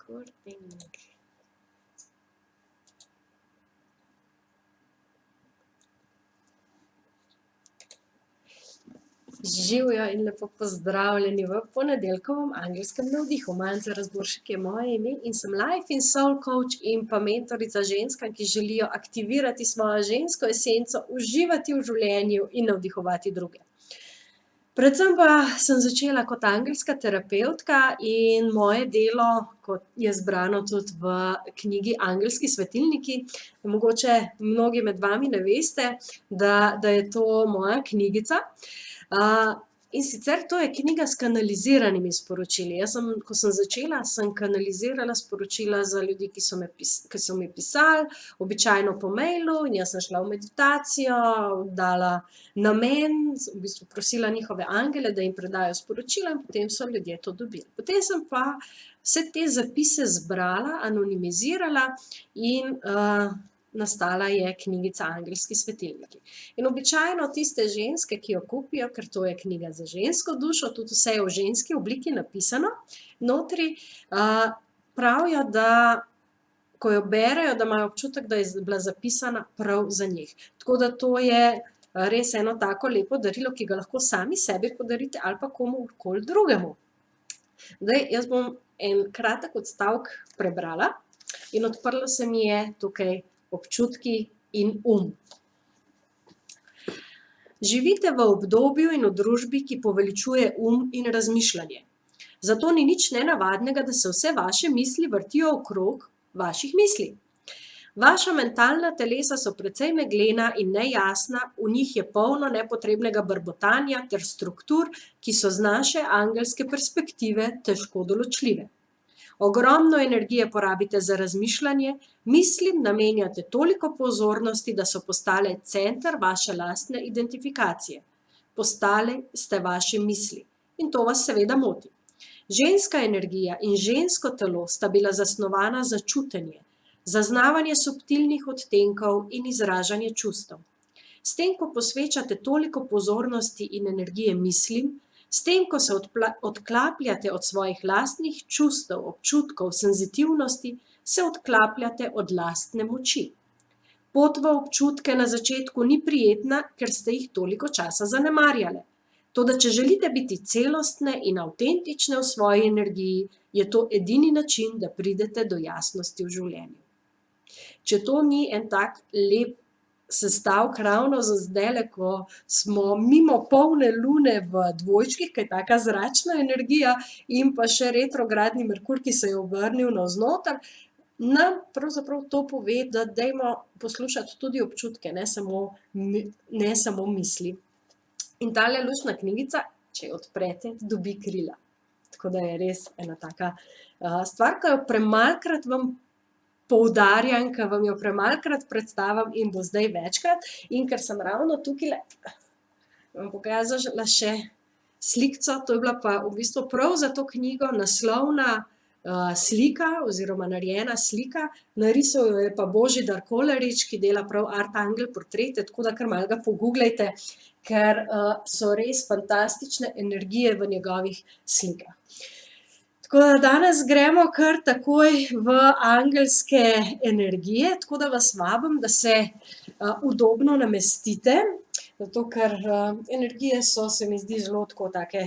Recording. Živjo in lepo pozdravljeni v ponedeljkovem angelskem navdihu. Manca Razboršek je moje ime in sem life in soul coach in pa mentorica ženskam, ki želijo aktivirati svojo žensko esenco, uživati v življenju in navdihovati druge. Predvsem pa sem začela kot angelska terapevtka in moje delo, kot je zbrano tudi v knjigi Angelski svetilniki, mogoče mnogi med vami ne veste, da je to moja knjigica. In sicer to je knjiga s kanaliziranimi sporočili. Ko sem začela, sem kanalizirala sporočila za ljudi, ki so mi pisali, običajno po mailu, in jaz sem šla v meditacijo, dala namen, v bistvu prosila njihove angele, da jim predajo sporočila, in potem so ljudje to dobili. Potem sem pa vse te zapise zbrala, anonimizirala in nastala je knjigica Angelski svetilniki. In običajno tiste ženske, ki jo kupijo, ker to je knjiga za žensko dušo, tudi vse je v ženski obliki napisano, notri pravijo, da ko jo berejo, da imajo občutek, da je bila zapisana prav za njih. Tako da to je res eno tako lepo darilo, ki ga lahko sami sebi podarite ali pa komurkoli drugemu. Zdaj, jaz bom en kratek odstavek prebrala in odprlo se mi je tukaj občutki in Živite v obdobju in v družbi, ki poveličuje in razmišljanje. Zato ni nič nenavadnega, da se vse vaše misli vrtijo okrog vaših misli. Vaša mentalna telesa so precej meglena in nejasna, v njih je polno nepotrebnega brbotanja ter struktur, ki so z naše angelske perspektive težko določljive. Ogromno energije porabite za razmišljanje, mislim namenjate toliko pozornosti, da so postale center vaše lastne identifikacije. Postale ste vaše misli in to vas seveda moti. Ženska energija in žensko telo sta bila zasnovana za čutenje, zaznavanje subtilnih odtenkov in izražanje čustev. S tem, ko posvečate toliko pozornosti in energije mislim, s tem, ko se odklapljate od svojih lastnih čustev, občutkov, senzitivnosti, se odklapljate od lastne moči. Pot v občutke na začetku ni prijetna, ker ste jih toliko časa zanemarjale. Toda, če želite biti celostne in avtentične v svoji energiji, je to edini način, da pridete do jasnosti v življenju. Če to ni en tak lep sestavek ravno za zdajle, ko smo mimo polne lune v dvojčkih, ki je taka zračna energija, in pa še retrogradni Merkur, ki se je obrnil navznoter, nam pravzaprav to pove, da dajmo poslušati tudi občutke, ne samo misli. In tale luštna knjigica, če jo odprete, dobi krila. Tako da je res ena taka stvar, ki jo premalkrat vam poudarjam, ker vam jo premalkrat predstavim in bo zdaj večkrat. In ker sem ravno tukaj, vam pokazala še slikco, to je bila pa v bistvu prav za to knjigo naslovna slika oziroma narejena slika, narisal jo je pa Božidar Kolarič, ki dela prav art angel portrete, tako da kar malo ga pogooglejte, ker so res fantastične energije v njegovih slikah. Tako da danes gremo kar takoj v angelske energije, tako da vas vabim, da se udobno namestite, zato ker energije so, se mi zdi, zelo tako take,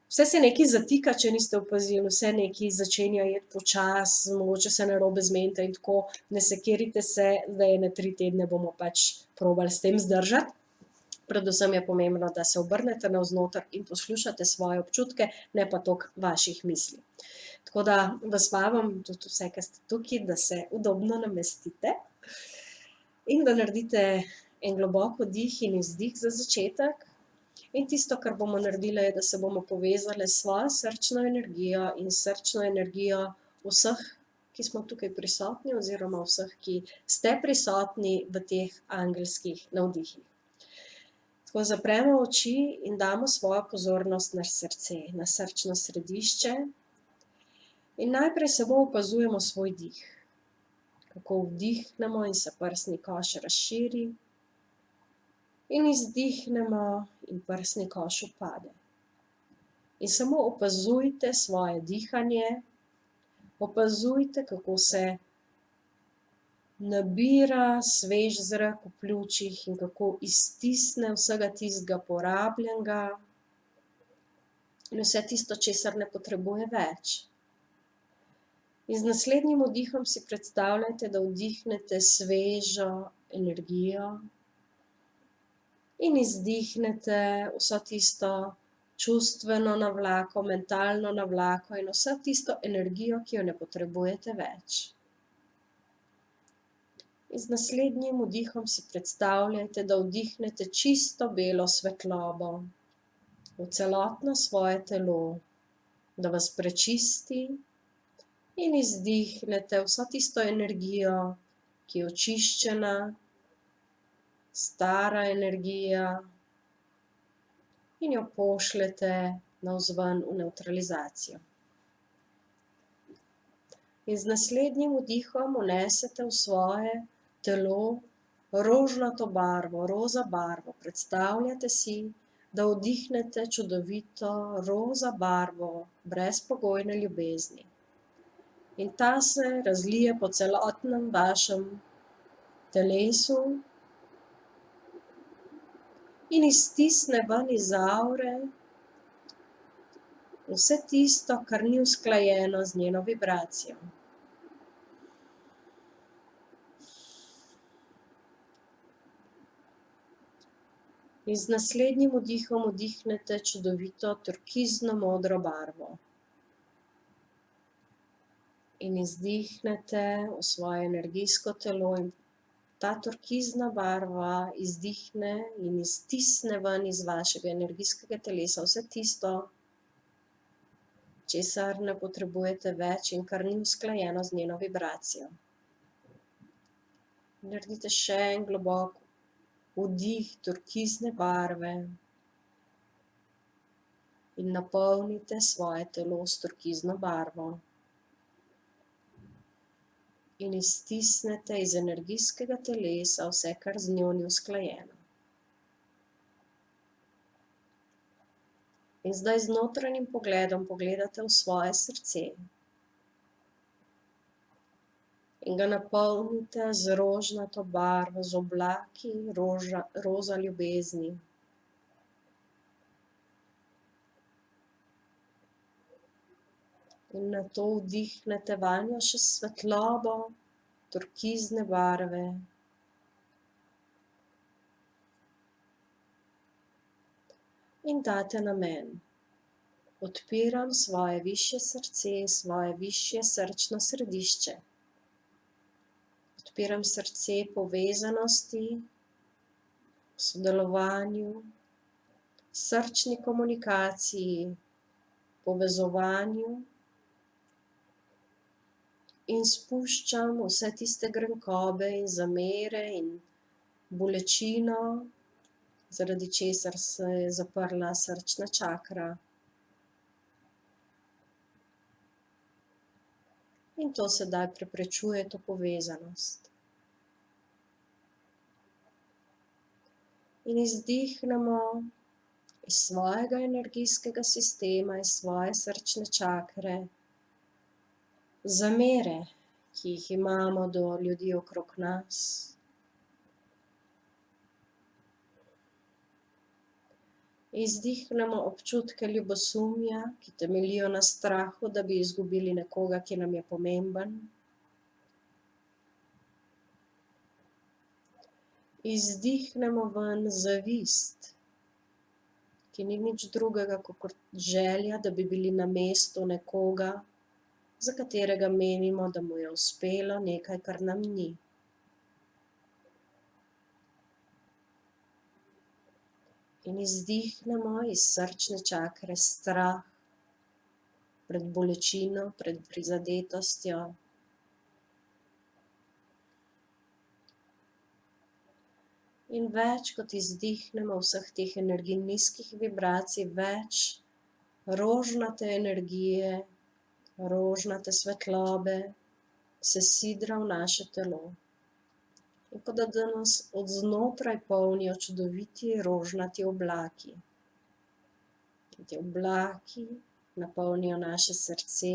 vse se nekaj zatika, če niste opazili, vse nekaj začenja iti počasi, mogoče se narobe zmenite in tako, ne sekirajte se, zdaj ene 3 tedne bomo pač probali s tem zdržati. Predvsem je pomembno, da se obrnete navznoter in poslušate svoje občutke, ne pa toliko vaših misli. Tako da vas vabim, tudi vse, ki ste tukaj, da se udobno namestite in da naredite en globok vdih in izdih za začetek. In tisto, kar bomo naredili, je, da se bomo povezali s svojo srčno energijo in srčno energijo vseh, ki smo tukaj prisotni, oziroma vseh, ki ste prisotni v teh angelskih navdihih. Tako zapremo oči in damo svojo pozornost na srce, na srčno središče. In najprej samo opazujemo svoj dih. Kako vdihnemo in se prsni koš razširi. In izdihnemo in prsni koš upade. In samo opazujte svoje dihanje, opazujte, kako se nabira svež zrak v pljučih in kako iztisne vsega tistega porabljenega in vse tisto, česar ne potrebuje več. In z naslednjim vdihom si predstavljajte, da vdihnete svežo energijo in izdihnete vso tisto čustveno navlako, mentalno navlako in vso tisto energijo, ki jo ne potrebujete več. In z naslednjim vdihom si predstavljajte, da vdihnete čisto belo svetlobo v celotno svoje telo, da vas prečisti in izdihnete vso tisto energijo, ki je očiščena, stara energija in jo pošljete navzven v nevtralizacijo. In z naslednjim vdihom vnesete v svoje telo rožnato barvo, roza barvo. Predstavljate si, da vdihnete čudovito roza barvo brezpogojne ljubezni. In ta se razlije po celotnem vašem telesu in iztisne ven iz avre vse tisto, kar ni usklajeno z njeno vibracijo. In z naslednjim vdihom vdihnete čudovito turkizno modro barvo. In izdihnete v svoje energijsko telo in ta turkizna barva izdihne in iztisne ven iz vašega energijskega telesa vse tisto, česar ne potrebujete več in kar ni usklajeno z njeno vibracijo. Naredite še en globok vdih turkizne barve in napolnite svoje telo s turkizno barvo. In iztisnete iz energijskega telesa vse, kar z njo ni usklajeno. In zdaj z notranjim pogledom pogledate v svoje srce. In ga napolnite z rožnato barvo, z oblaki roza ljubezni. In nato vdihnete vanjo še svetlobo turkizne barve. In date namen. Odpiram svoje višje srce, svoje višje srčno središče. Odpiram srce povezanosti, sodelovanju, srčni komunikaciji, povezovanju in spuščam vse tiste grenkobe in zamere in bolečino, zaradi česar se je zaprla srčna čakra. In to sedaj preprečuje to povezanost. In izdihnemo iz svojega energijskega sistema, iz svoje srčne čakre, zamere, ki jih imamo do ljudi okrog nas. Izdihnemo občutke ljubosumja, ki temeljijo na strahu, da bi izgubili nekoga, ki nam je pomemben. Izdihnemo ven zavist, ki ni nič drugega kot želja, da bi bili na mestu nekoga, za katerega menimo, da mu je uspelo nekaj, kar nam ni. In izdihnemo iz srčne čakre strah pred bolečino, pred prizadetostjo. In več kot izdihnemo vseh teh energij nizkih vibracij, več rožnate energije, rožnate svetlobe se sidra v naše telo. In kot da nas od znotraj polnijo čudoviti rožnati oblaki. Ti oblaki napolnijo naše srce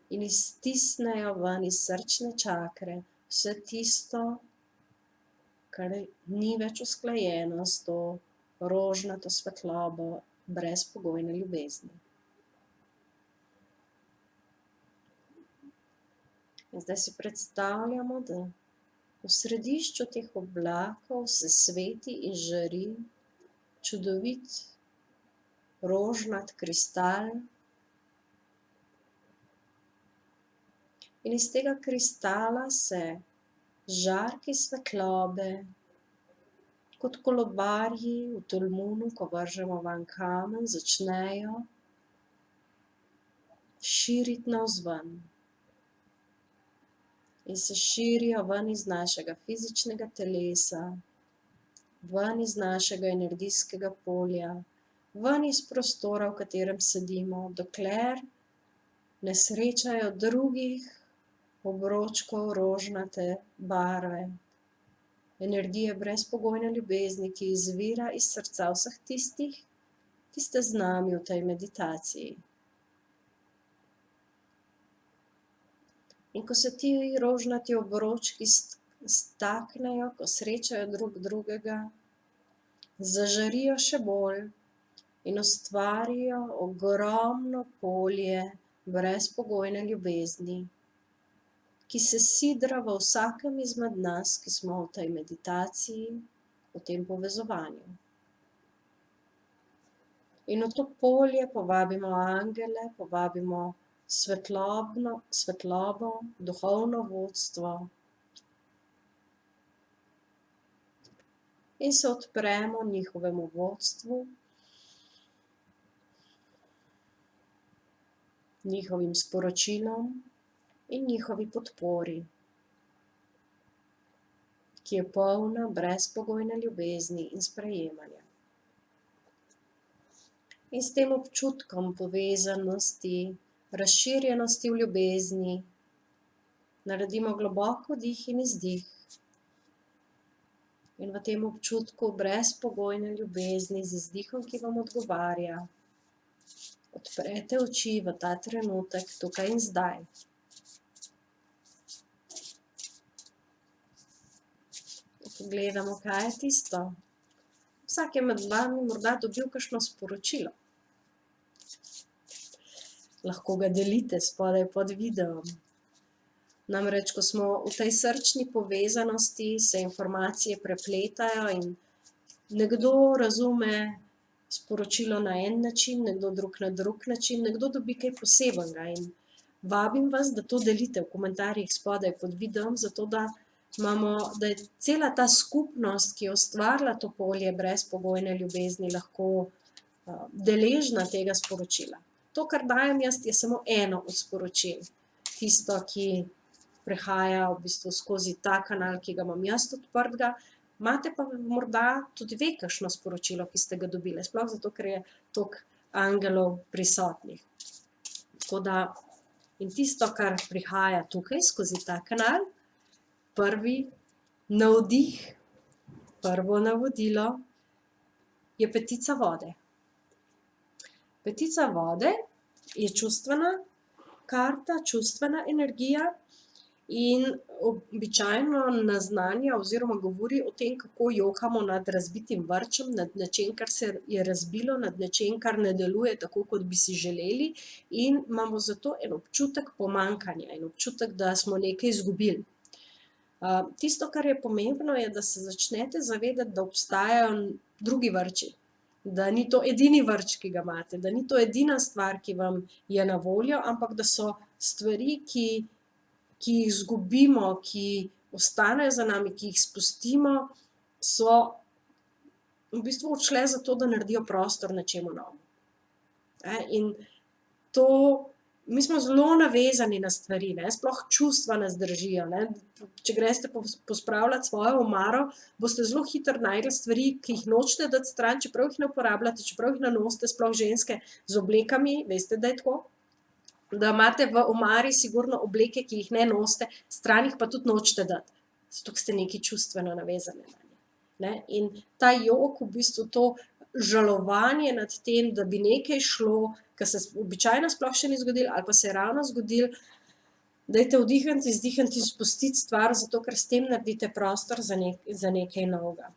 in iztisnejo ven iz srčne čakre vse tisto, kar ni več usklajeno s to rožnato svetlobo brezpogojne ljubezni. In zdaj si predstavljamo, da v središču teh oblakov se sveti in žari čudovit rožnat kristal. In iz tega kristala se žarki svetlobe, kot kolobarji v tolmunu, ko vržemo ven kamen, začnejo širiti navzven. In se širijo ven iz našega fizičnega telesa, ven iz našega energijskega polja, ven iz prostora, v katerem sedimo, dokler ne srečajo drugih obročkov rožnate barve, energije brezpogojne ljubezni, ki izvira iz srca vseh tistih, ki ste z nami v tej meditaciji. In ko se ti rožnati obročki staknejo, ko srečajo drug drugega, zažarijo še bolj in ustvarijo ogromno polje brezpogojne ljubezni, ki se sidra v vsakem izmed nas, ki smo v tej meditaciji, v tem povezovanju. In v to polje povabimo angele, povabimo svetlobo, duhovno vodstvo in se odpremo njihovemu vodstvu, njihovim sporočilom in njihovi podpori, ki je polna brezpogojne ljubezni in sprejemanja. In s tem občutkom povezanosti, razširjenosti v ljubezni, naredimo globoko dih in izdih. In v tem občutku brezpogojne ljubezni z izdihom, ki vam odgovarja, odprete oči v ta trenutek, tukaj in zdaj. Pogledamo, kaj je tisto. Vsak je med vami morda dobil kakšno sporočilo. Lahko ga delite spodaj pod videom. Namreč, ko smo v tej srčni povezanosti, se informacije prepletajo in nekdo razume sporočilo na en način, nekdo drug na drug način, nekdo dobi kaj posebenega. In vabim vas, da to delite v komentarjih spodaj pod videom, zato da je cela ta skupnost, ki je ustvarila to polje brezpogojne ljubezni, lahko deležna tega sporočila. To, kar dajem jaz, je samo eno od sporočil. Tisto, ki prehaja v bistvu skozi ta kanal, ki ga imam jaz odprtega, imate pa morda tudi ve kakšno sporočilo, ki ste ga dobili, sploh zato, ker je toliko angelov prisotnih. Tako da, in tisto, kar prihaja tukaj skozi ta kanal, prvi navdih, prvo navodilo je petica vode. Petica vode je čustvena karta, čustvena energija in običajno naznanja oziroma govori o tem, kako jokamo nad razbitim vrčem, nad nečem, kar se je razbilo, nad nečem, kar ne deluje tako, kot bi si želeli, in imamo zato en občutek pomanjkanja, en občutek, da smo nekaj izgubili. Tisto, kar je pomembno, je, da se začnete zavedati, da obstajajo drugi vrči, da ni to edini vrč, ki ga imate, da ni to edina stvar, ki vam je na voljo, ampak da so stvari, ki jih izgubimo, ki ostanejo za nami, ki jih spustimo, so v bistvu odšle zato, da naredijo prostor nečemu novemu. In to, mi smo zelo navezani na stvari, sploh čustva nas držijo. Če greste pospravljati svojo omaro, boste zelo hitro našli stvari, ki jih nočete dati stran, čeprav jih ne uporabljate, čeprav jih ne nosite, sploh ženske z oblekami, veste, da je tako? Da imate v omari sigurno obleke, ki jih ne nosite, stran jih pa tudi nočete dati, zato ste nekaj čustveno navezani na nje. In ta jok v bistvu to žalovanje nad tem, da bi nekaj šlo, kar se običajno sploh še ni zgodilo ali pa se je ravno zgodilo, dajte vdihniti, izdihniti in spustiti stvar, zato ker s tem naredite prostor za nekaj novega.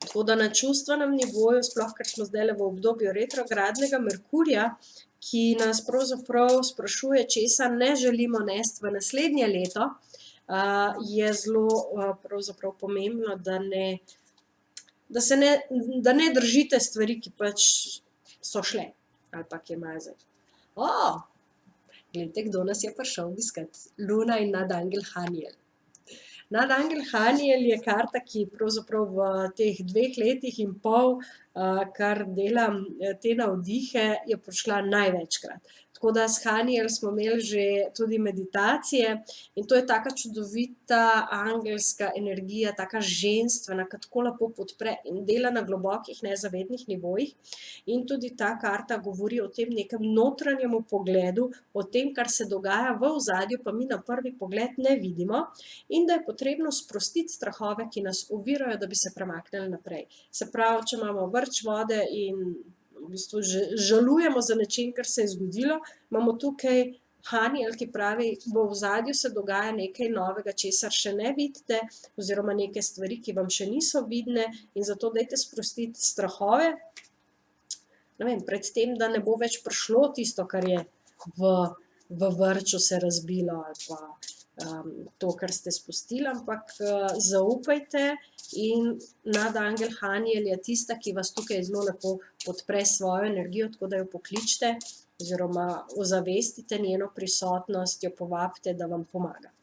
Tako da na čustvenem nivoju, sploh ker smo zdajle v obdobju retrogradnega Merkurja, ki nas pravzaprav sprašuje, česa ne želimo nesti v naslednje leto, je zelo pravzaprav pomembno, da ne držite stvari, ki pač so šle ali pa ki imajo zdaj. Glejte, kdo nas je prišel obiskat. Luna in nadangel Haniel. Nadangel Haniel je karta, ki pravzaprav v teh 2 letih in pol, kar delam te navdihe, je prišla največkrat. Tako da s Haniel smo imeli že tudi meditacije in to je taka čudovita angelska energija, taka ženstvena, ki tako lepo podpre in dela na globokih nezavednih nivojih. In tudi ta karta govori o tem nekem notranjem pogledu, o tem, kar se dogaja v ozadju, pa mi na prvi pogled ne vidimo, in da je potrebno sprostiti strahove, ki nas ovirajo, da bi se premaknili naprej. Se pravi, če imamo vrč vode in v bistvu žalujemo za nečim, kar se je zgodilo, imamo tukaj Haniel, ki pravi, v ozadju se dogaja nekaj novega, česar še ne vidite, oziroma neke stvari, ki vam še niso vidne, in zato dajte sprostiti strahove, ne vem, pred tem, da ne bo več prišlo tisto, kar je v vrču se razbilo, ali pa to, kar ste spustili, ampak zaupajte in nadangel Haniel je tista, ki vas tukaj zelo lepo podpre svojo energijo, tako da jo pokličite oziroma ozavestite njeno prisotnost, jo povabite, da vam pomaga.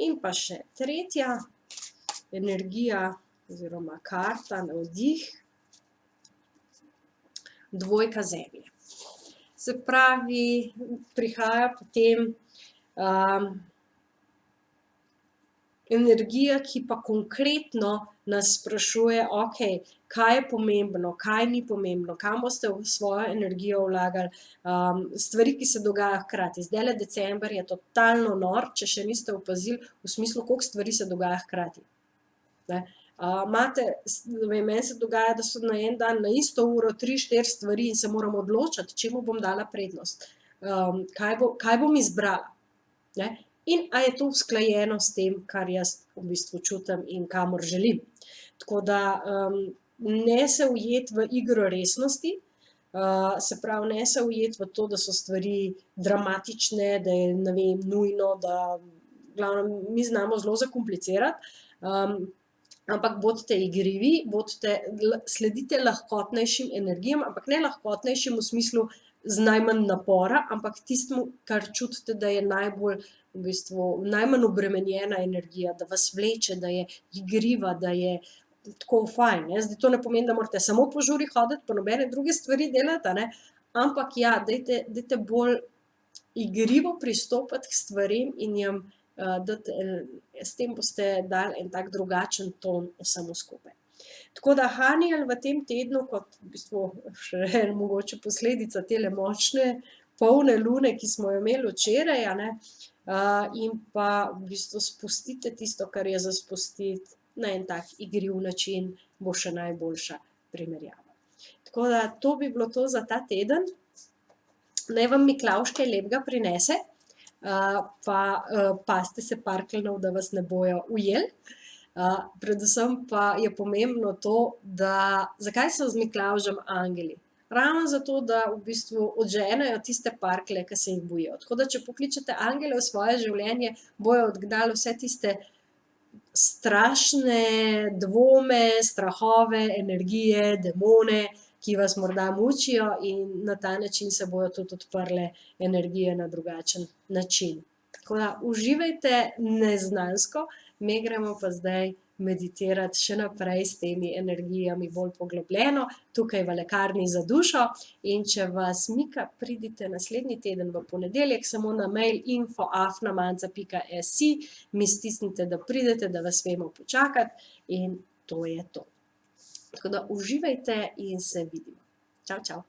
In pa še tretja energija oziroma karta, navdih, dvojka Zemlje. Se pravi, prihaja potem energija, ki pa konkretno nas sprašuje, kaj je pomembno, kaj ni pomembno, kam boste svojo energijo vlagali, stvari, ki se dogajajo hkrati. Zdajle december je totalno nor, če še niste opazili, v smislu, koliko stvari se dogaja hkrati. Meni se dogaja, da so na en dan na isto uro 3-4 stvari in se moram odločiti, čemu bom dala prednost, kaj bom izbrala. In a je to usklajeno s tem, kar jaz v bistvu čutim in kamor želim. Tako da ne se ujeti v igro resnosti, se pravi, ne se ujeti v to, da so stvari dramatične, da je, ne vem, nujno, da mi znamo zelo zakomplicirati, ampak bodite igrivi, sledite lahkotnejšim energijam, ampak ne lahkotnejšim v smislu z najmanj napora, ampak tistemu, kar čutite, da je najbolj v bistvu najmanj obremenjena energija, da vas vleče, da je igriva, da je tako fajn. Zdaj to ne pomeni, da morate samo po žuri hoditi, pa nobene druge stvari delati, ampak ja, dajte bolj igrivo pristopati k stvarem in jim s tem boste dali en tak drugačen ton vsemu skupaj. Tako da Haniel v tem tednu, kot v bistvu še mogoče posledica tele močne polne lune, ki smo jo imeli včeraj, in pa v bistvu spustite tisto, kar je za spustiti, na en tak igriv način, bo še najboljša primerjava. Tako da to bi bilo to za ta teden. Naj vam Miklavž kaj lepega prinese, pa pazite se parkeljnov, da vas ne bojo ujeli. Predvsem pa je pomembno to, da zakaj so z Miklavžem angeli? Ravno zato, da v bistvu odženejo tiste parklje, ki se jih bojijo. Tako da, če pokličete angele v svoje življenje, bojo odgnali vse tiste strašne dvome, strahove, energije, demone, ki vas morda mučijo, in na ta način se bojo tudi odprle energije na drugačen način. Tako da uživajte neznansko, mi gremo pa zdaj meditirati še naprej s temi energijami bolj poglobljeno, tukaj v lekarni za dušo, in če vas mika, pridite naslednji teden v ponedeljek, samo na mail info@manca.si, mi stisnite, da pridete, da vas vemo počakati, in to je to. Tako da uživajte in se vidimo. Čau, čau.